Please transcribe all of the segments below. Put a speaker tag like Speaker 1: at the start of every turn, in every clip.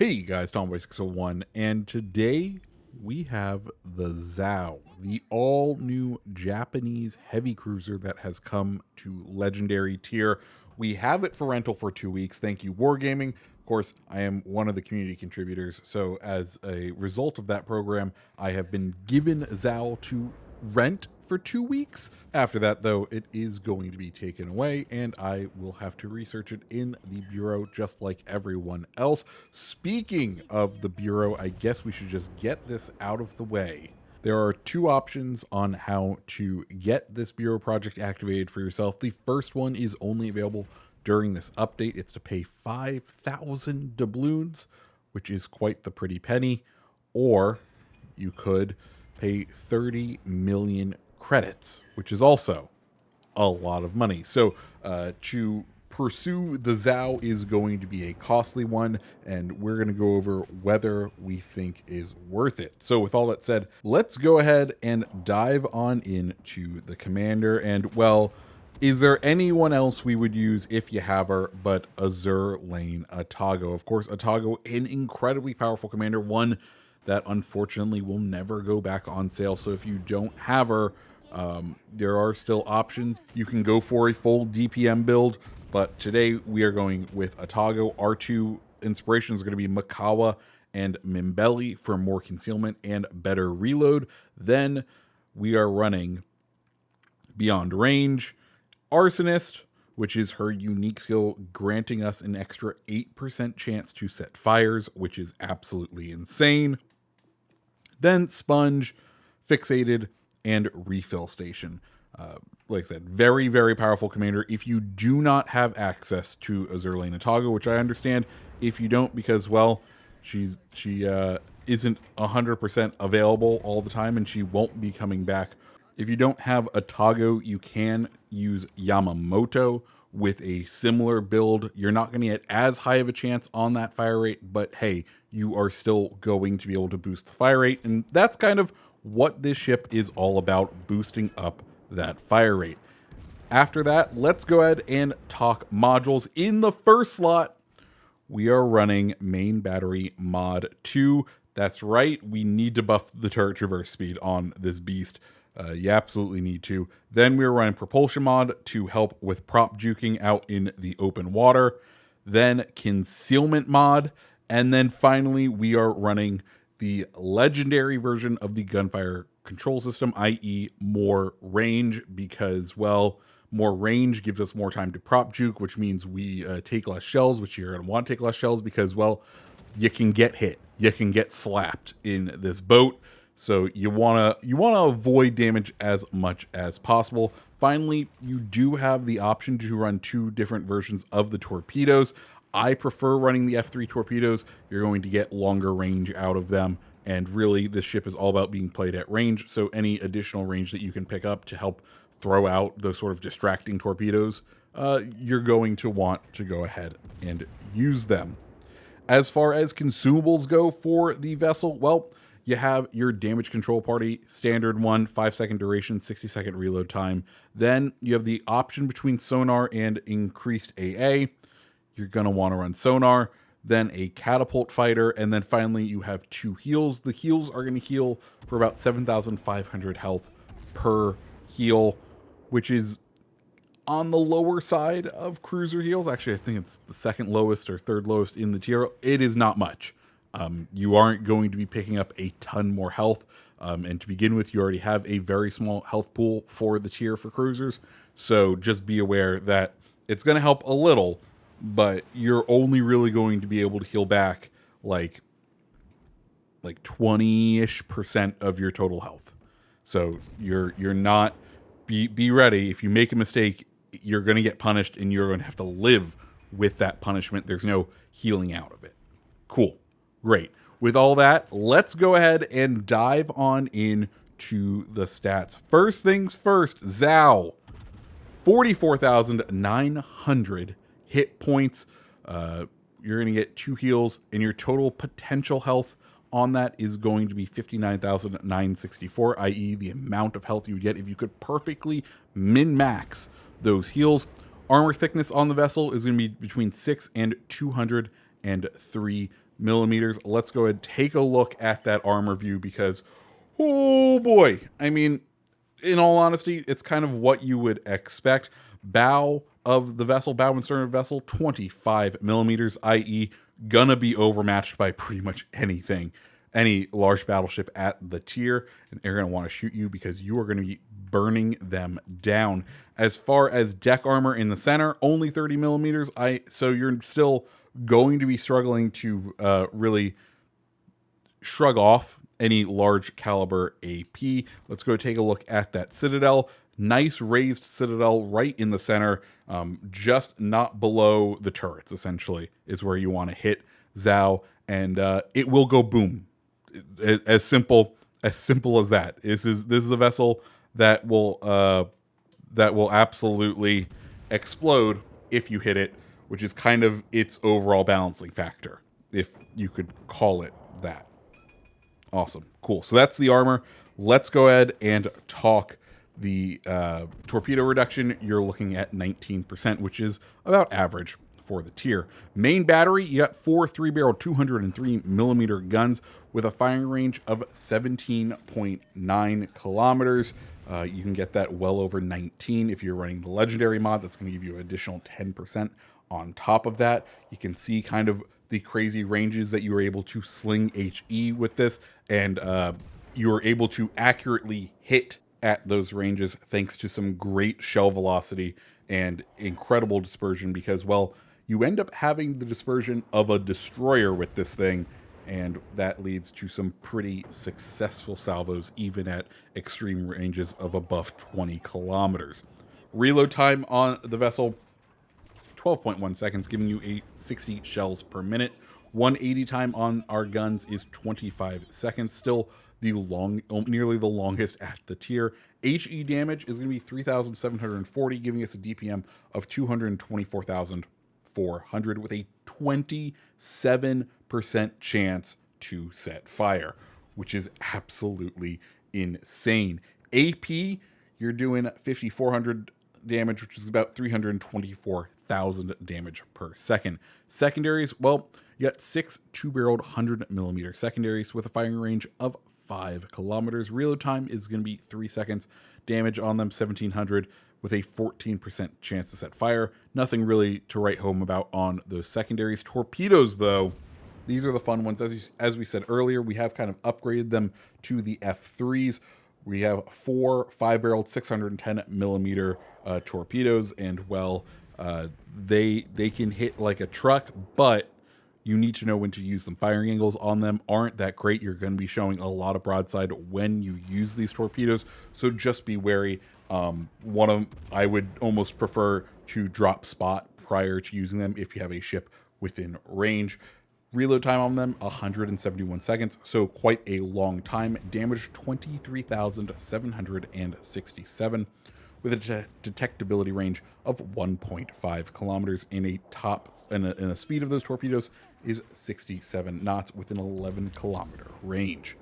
Speaker 1: Hey guys, Tomboy601, and today we have the Zhao, the all new Japanese heavy cruiser that has come to legendary tier. We have it for rental for 2 weeks. Thank you, Wargaming. Of course, I am one of the community contributors, so as a result of that program, I have been given Zhao to rent for 2 weeks. After that, though, it is going to be taken away, and I will have to research it in the Bureau just like everyone else. Speaking of the Bureau, I guess we should just get this out of the way. There are two options on how to get this Bureau project activated for yourself. The first one is only available during this update. It's to pay 5,000 doubloons, which is quite the pretty penny, or you could pay 30 million credits, which is also a lot of money. So to pursue the Zhao is going to be a costly one, and we're going to go over whether we think is worth it. So with all that said, let's go ahead and dive on into the commander. And well, is there anyone else we would use if you have her but Azur Lane Atago? Of course, Atago, an incredibly powerful commander, one that unfortunately will never go back on sale. So if you don't have her, there are still options. You can go for a full DPM build, but today we are going with Atago. Our two inspirations are going to be Makawa and Mimbelli for more concealment and better reload. Then we are running Beyond Range, Arsonist, which is her unique skill, granting us an extra 8% chance to set fires, which is absolutely insane. Then Sponge, Fixated, and Refill Station. Like I said, very, very powerful commander. If you do not have access to Azur Lane Atago, which I understand if you don't, because, well, she isn't 100% available all the time, and she won't be coming back. If you don't have Atago, you can use Yamamoto with a similar build. You're not going to get as high of a chance on that fire rate, but hey, you are still going to be able to boost the fire rate, and that's kind of what this ship is all about, boosting up that fire rate. After that, let's go ahead and talk modules. In the first slot, we are running Main Battery Mod 2. That's right, we need to buff the turret traverse speed on this beast. You absolutely need to. Then we're running Propulsion Mod to help with prop juking out in the open water. Then Concealment Mod. And then finally, we are running the legendary version of the gunfire control system, i.e. more range, because, well, more range gives us more time to prop juke, which means we take less shells, which you're going to want to take less shells because, well, you can get hit. You can get slapped in this boat. So you wanna avoid damage as much as possible. Finally, you do have the option to run two different versions of the torpedoes. I prefer running the F3 torpedoes. You're going to get longer range out of them, and really this ship is all about being played at range, so any additional range that you can pick up to help throw out those sort of distracting torpedoes, you're going to want to go ahead and use them. As far as consumables go for the vessel, well, you have your damage control party, standard one, 5-second duration, 60-second reload time. Then you have the option between sonar and increased AA. You're going to want to run sonar, then a catapult fighter, and then finally you have two heals. The heals are going to heal for about 7,500 health per heal, which is on the lower side of cruiser heals. Actually, I think it's the second lowest or third lowest in the tier. It is not much. You aren't going to be picking up a ton more health. And to begin with, you already have a very small health pool for the tier for cruisers. So just be aware that it's going to help a little, but you're only really going to be able to heal back like 20-ish% of your total health. So you're not, be ready. If you make a mistake, you're going to get punished, and you're going to have to live with that punishment. There's no healing out of it. Cool. Great. With all that, let's go ahead and dive on into the stats. First things first, Zhao, 44,900 hit points. You're going to get two heals, and your total potential health on that is going to be 59,964, i.e. the amount of health you would get if you could perfectly min-max those heals. Armor thickness on the vessel is going to be between 6 and 203 millimeters. Let's go ahead and take a look at that armor view because, oh boy, I mean, in all honesty, it's kind of what you would expect. Bow of the vessel, bow and stern of the vessel, 25 millimeters, i.e., gonna be overmatched by pretty much anything, any large battleship at the tier, and they're gonna want to shoot you because you are gonna be burning them down. As far as deck armor in the center, only 30 millimeters. So you're still going to be struggling to really shrug off any large caliber AP. Let's go take a look at that citadel. Nice raised citadel right in the center, just not below the turrets, essentially, is where you want to hit Zhao, and it will go boom. As simple as that. This is a vessel that will absolutely explode if you hit it, which is kind of its overall balancing factor, if you could call it that. Awesome. Cool. So that's the armor. Let's go ahead and talk the torpedo reduction. You're looking at 19%, which is about average for the tier. Main battery, you got 4 3-barrel 203 millimeter guns with a firing range of 17.9 kilometers. You can get that well over 19 if you're running the legendary mod. That's going to give you an additional 10% on top of that. You can see kind of the crazy ranges that you were able to sling HE with this, and you were able to accurately hit at those ranges thanks to some great shell velocity and incredible dispersion, because, well, you end up having the dispersion of a destroyer with this thing, and that leads to some pretty successful salvos even at extreme ranges of above 20 kilometers. Reload time on the vessel, 12.1 seconds, giving you 60 shells per minute. 180 time on our guns is 25 seconds, still nearly the longest at the tier. HE damage is going to be 3,740, giving us a DPM of 224,400 with a 27% chance to set fire, which is absolutely insane. AP, you're doing 5,400 damage, which is about 324,000 damage per second. Secondaries, well, you got 6 2-barreled 100 millimeter secondaries with a firing range of 5 kilometers. Reload time is going to be 3 seconds. Damage on them 1,700 with a 14% chance to set fire. Nothing really to write home about on those secondaries. Torpedoes, though, these are the fun ones. As we said earlier, we have kind of upgraded them to the F3s. We have 4 5-barreled 610 millimeter torpedoes, and well, they can hit like a truck, but you need to know when to use them. Firing angles on them aren't that great. You're going to be showing a lot of broadside when you use these torpedoes, so just be wary. One of them, I would almost prefer to drop spot prior to using them if you have a ship within range. Reload time on them, 171 seconds, so quite a long time. Damage 23,767 with a detectability range of 1.5 kilometers and a speed of those torpedoes is 67 knots with an 11 kilometer range.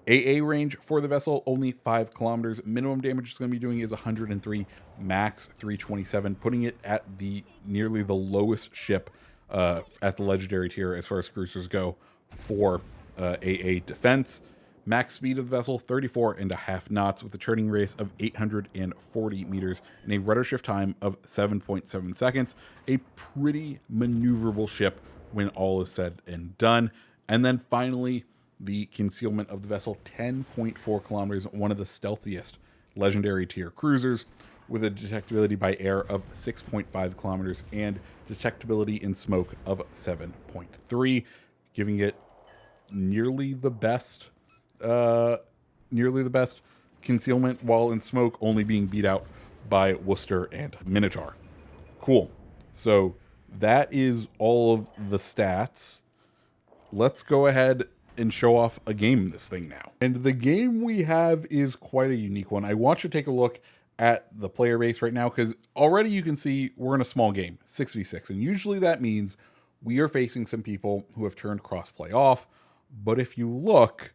Speaker 1: AA range for the vessel, only 5 kilometers. Minimum damage it's going to be doing is 103, max 327, putting it at nearly the lowest ship at the legendary tier as far as cruisers go for AA defense. Max speed of the vessel, 34.5 knots with a turning radius of 840 meters and a rudder shift time of 7.7 seconds. A pretty maneuverable ship when all is said and done. And then finally, the concealment of the vessel, 10.4 kilometers, one of the stealthiest legendary tier cruisers, with a detectability by air of 6.5 kilometers and detectability in smoke of 7.3, giving it nearly the best concealment, while in smoke only being beat out by Worcester and Minotaur. Cool. So that is all of the stats. Let's go ahead and show off a game in this thing now. And the game we have is quite a unique one. I want you to take a look at the player base right now, because already you can see we're in a small game, 6v6, and usually that means we are facing some people who have turned crossplay off. But if you look,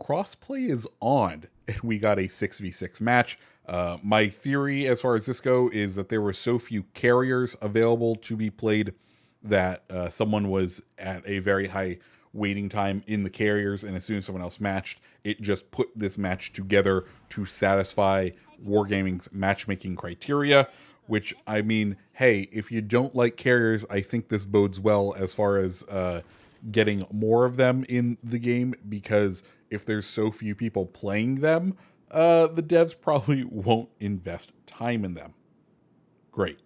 Speaker 1: crossplay is on, and we got a 6v6 match. My theory as far as this go is that there were so few carriers available to be played that someone was at a very high waiting time in the carriers, and as soon as someone else matched, it just put this match together to satisfy Wargaming's matchmaking criteria. Which, I mean, hey, if you don't like carriers, I think this bodes well as far as getting more of them in the game, because if there's so few people playing them, the devs probably won't invest time in them. Great.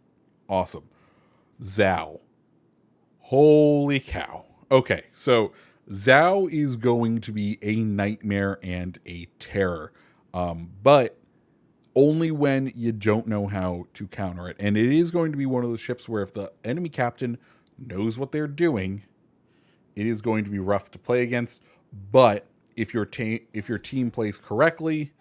Speaker 1: Awesome. Zhao. Holy cow. Okay, so Zhao is going to be a nightmare and a terror. But only when you don't know how to counter it. And it is going to be one of those ships where if the enemy captain knows what they're doing, it is going to be rough to play against. But if your team plays correctly,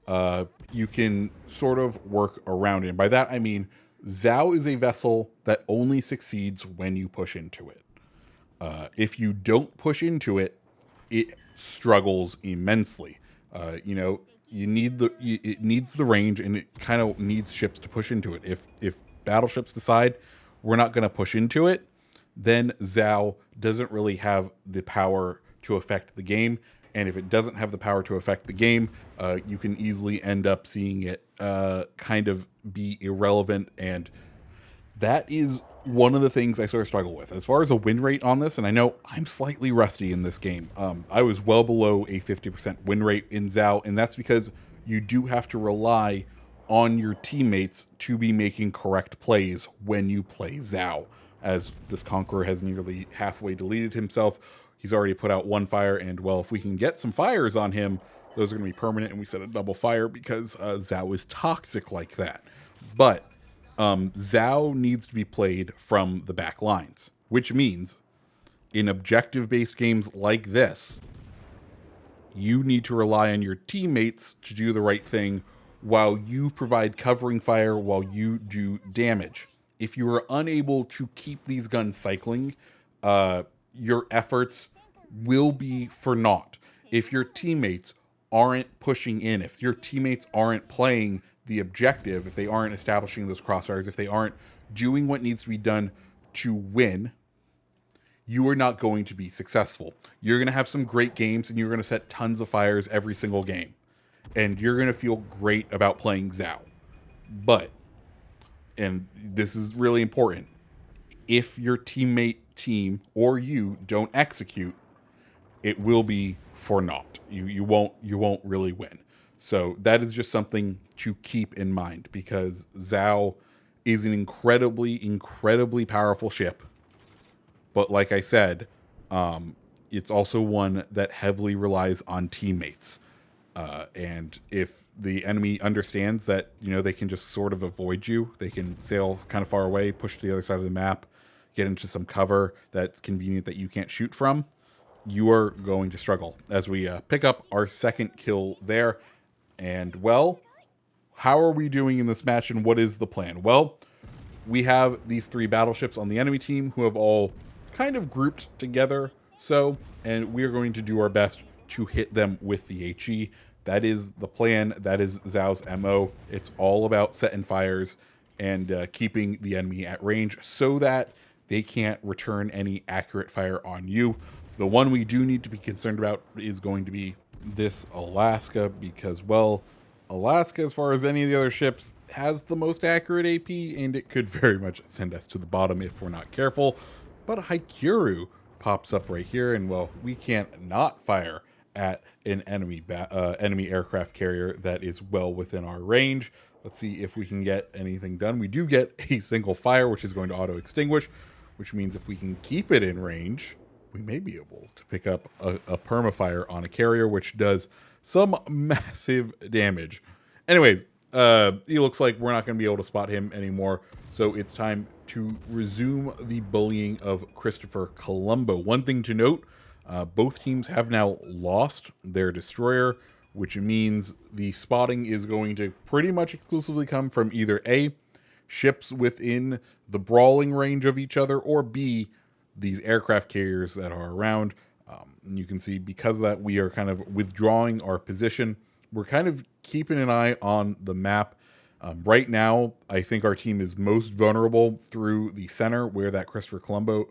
Speaker 1: you can sort of work around it. And by that I mean Zhao is a vessel that only succeeds when you push into it. If you don't push into it, it struggles immensely. You need it needs the range, and it kind of needs ships to push into it. If battleships decide we're not going to push into it, then Zhao doesn't really have the power to affect the game. And if it doesn't have the power to affect the game, you can easily end up seeing it kind of be irrelevant. And that is one of the things I sort of struggle with. As far as a win rate on this, and I know I'm slightly rusty in this game, I was well below a 50% win rate in Zhao, and that's because you do have to rely on your teammates to be making correct plays when you play Zhao. As this Conqueror has nearly halfway deleted himself, he's already put out one fire, and well, if we can get some fires on him, those are going to be permanent, and we set a double fire because Zhao is toxic like that. But Zhao needs to be played from the back lines, which means in objective-based games like this, you need to rely on your teammates to do the right thing while you provide covering fire while you do damage. If you are unable to keep these guns cycling, your efforts will be for naught. If your teammates aren't pushing in, if your teammates aren't playing the objective, if they aren't establishing those crossfires, if they aren't doing what needs to be done to win, you are not going to be successful. You're going to have some great games, and you're going to set tons of fires every single game. And you're going to feel great about playing Zhao. But, and this is really important, if your team or you don't execute, it will be for naught. You won't really win. So that is just something to keep in mind, because Zhao is an incredibly powerful ship. But like I said, it's also one that heavily relies on teammates. And if the enemy understands that, they can just sort of avoid you, they can sail kind of far away, push to the other side of the map, get into some cover that's convenient that you can't shoot from, you are going to struggle. As we pick up our second kill there. And, well, how are we doing in this match, and what is the plan? Well, we have these three battleships on the enemy team who have all kind of grouped together, and we are going to do our best to hit them with the HE. That is the plan. That is Zhao's MO. It's all about setting fires and keeping the enemy at range so that they can't return any accurate fire on you. The one we do need to be concerned about is going to be this Alaska, because, well, Alaska, as far as any of the other ships, has the most accurate AP, and it could very much send us to the bottom if we're not careful. But Haikuru pops up right here, and, well, we can't not fire at an enemy aircraft carrier that is well within our range. Let's see if we can get anything done. We do get a single fire, which is going to auto-extinguish, which means if we can keep it in range, we may be able to pick up a permafire on a carrier, which does some massive damage. Anyways, it looks like we're not going to be able to spot him anymore, so it's time to resume the bullying of Christopher Colombo. One thing to note, both teams have now lost their destroyer, which means the spotting is going to pretty much exclusively come from either A, ships within the brawling range of each other, or B, these aircraft carriers that are around. And you can see, because of that, we are kind of withdrawing our position. We're kind of keeping an eye on the map. Right now, I think our team is most vulnerable through the center where that Christopher Colombo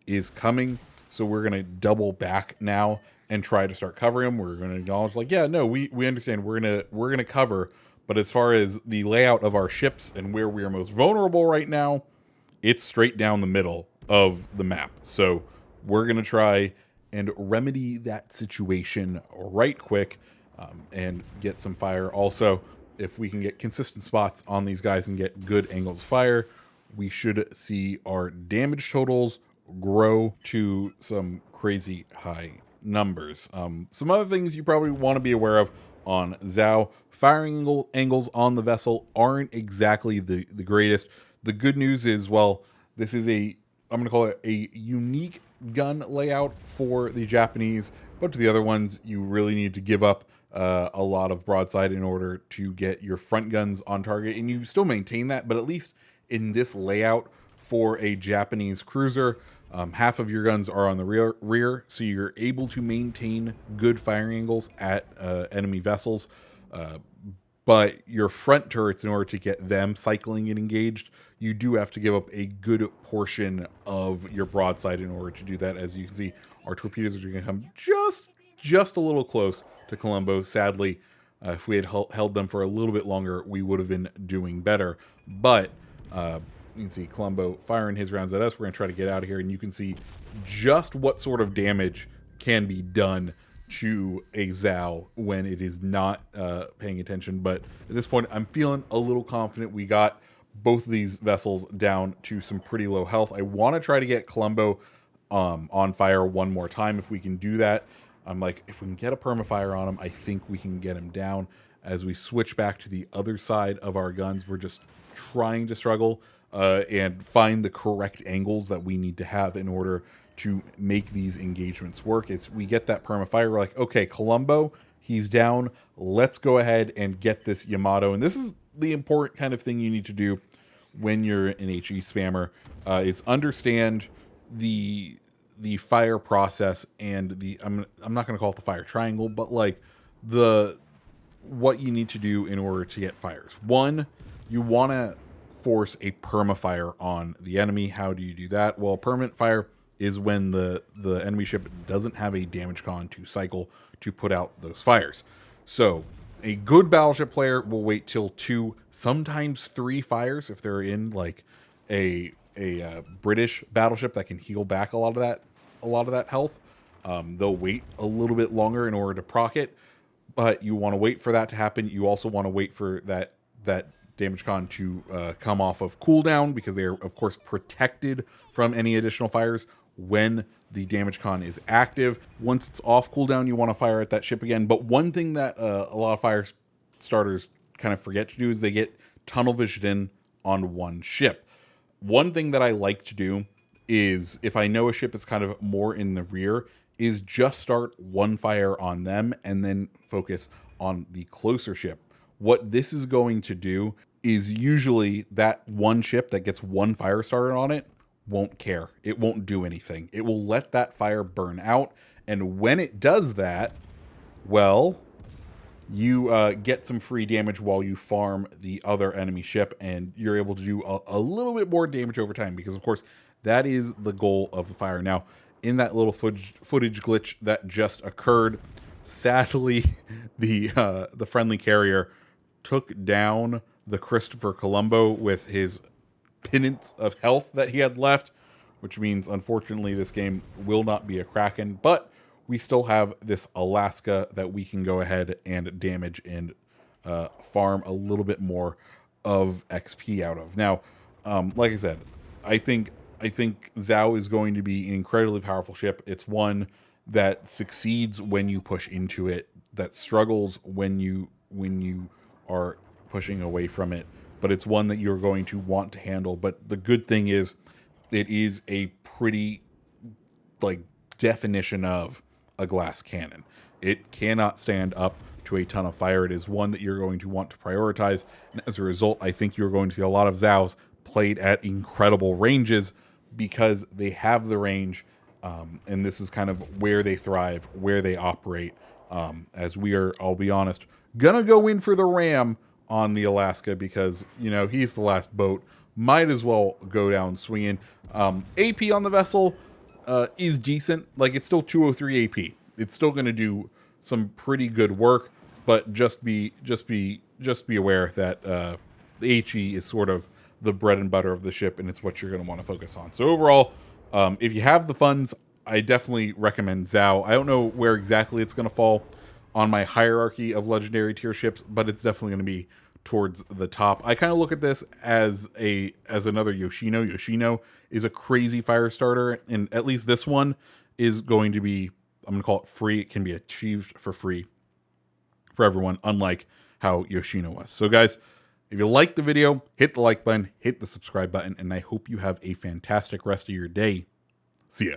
Speaker 1: is coming. So we're going to double back now and try to start covering them. We're going to acknowledge, like, yeah, no, we understand. We're gonna cover. But as far as the layout of our ships and where we are most vulnerable right now, it's straight down the middle of the map. So we're going to try and remedy that situation right quick, and get some fire. Also, if we can get consistent spots on these guys and get good angles of fire, we should see our damage totals grow to some crazy high numbers. Some other things you probably want to be aware of on Zhao: firing angles on the vessel aren't exactly the greatest. The good news is, well, this is I'm going to call it a unique gun layout for the Japanese, but to the other ones, you really need to give up a lot of broadside in order to get your front guns on target, and you still maintain that, but at least in this layout for a Japanese cruiser, half of your guns are on the rear, so you're able to maintain good firing angles at enemy vessels. But your front turrets, in order to get them cycling and engaged, you do have to give up a good portion of your broadside in order to do that. As you can see, our torpedoes are going to come just a little close to Colombo. Sadly, if we had held them for a little bit longer, we would have been doing better. But you can see Colombo firing his rounds at us. We're going to try to get out of here, and you can see just what sort of damage can be done to a Zhao when it is not paying attention. But at this point, I'm feeling a little confident. We got both of these vessels down to some pretty low health. I want to try to get Colombo on fire one more time. If we can do that, I'm like, if we can get a permafire on him, I think we can get him down. As we switch back to the other side of our guns, we're just trying to struggle and find the correct angles that we need to have in order to make these engagements work. As we get that permafire, we're like, okay, Colombo, he's down. Let's go ahead and get this Yamato. And this is the important kind of thing you need to do when you're an HE spammer, is understand the fire process and I'm not going to call it the fire triangle, but like what you need to do in order to get fires. One, you want to force a permafire on the enemy. How do you do that? Well, permanent fire is when the enemy ship doesn't have a damage con to cycle to put out those fires. So a good battleship player will wait till 2, sometimes 3 fires if they're in like a British battleship that can heal back a lot of that health. They'll wait a little bit longer in order to proc it, but you want to wait for that to happen. You also want to wait for that damage con to come off of cooldown, because they are of course protected from any additional fires when the damage con is active. Once it's off cooldown, you want to fire at that ship again. But one thing that a lot of fire starters kind of forget to do is they get tunnel vision in on one ship. One thing that I like to do is, if I know a ship is kind of more in the rear, is just start one fire on them and then focus on the closer ship. What this is going to do is, usually that one ship that gets one fire started on it won't care. It won't do anything. It will let that fire burn out. And when it does that, well, you get some free damage while you farm the other enemy ship, and you're able to do a little bit more damage over time, because of course that is the goal of the fire. Now, in that little footage glitch that just occurred, sadly, the friendly carrier took down the Christopher Colombo with his pittance of health that he had left, which means unfortunately this game will not be a Kraken, but we still have this Alaska that we can go ahead and damage and farm a little bit more of XP out of. Now, like I said, I think Zhao is going to be an incredibly powerful ship. It's one that succeeds when you push into it, that struggles when you are pushing away from it, but it's one that you're going to want to handle. But the good thing is, it is a pretty, like, definition of a glass cannon. It cannot stand up to a ton of fire. It is one that you're going to want to prioritize, and as a result, I think you're going to see a lot of Zhaos played at incredible ranges, because they have the range, and this is kind of where they thrive, where they operate. As we are, I'll be honest, gonna go in for the ram on the Alaska because, you know, he's the last boat. Might as well go down swinging. AP on the vessel is decent. Like, it's still 203 AP. It's still going to do some pretty good work, but just be aware that the HE is sort of the bread and butter of the ship, and it's what you're going to want to focus on. So overall, if you have the funds, I definitely recommend Zhao. I don't know where exactly it's going to fall on my hierarchy of legendary tier ships, but it's definitely going to be towards the top. I kind of look at this as another Yoshino. Yoshino is a crazy fire starter, and at least this one is going to be, I'm going to call it free. It can be achieved for free for everyone, unlike how Yoshino was. So guys, if you liked the video, hit the like button, hit the subscribe button, and I hope you have a fantastic rest of your day. See ya.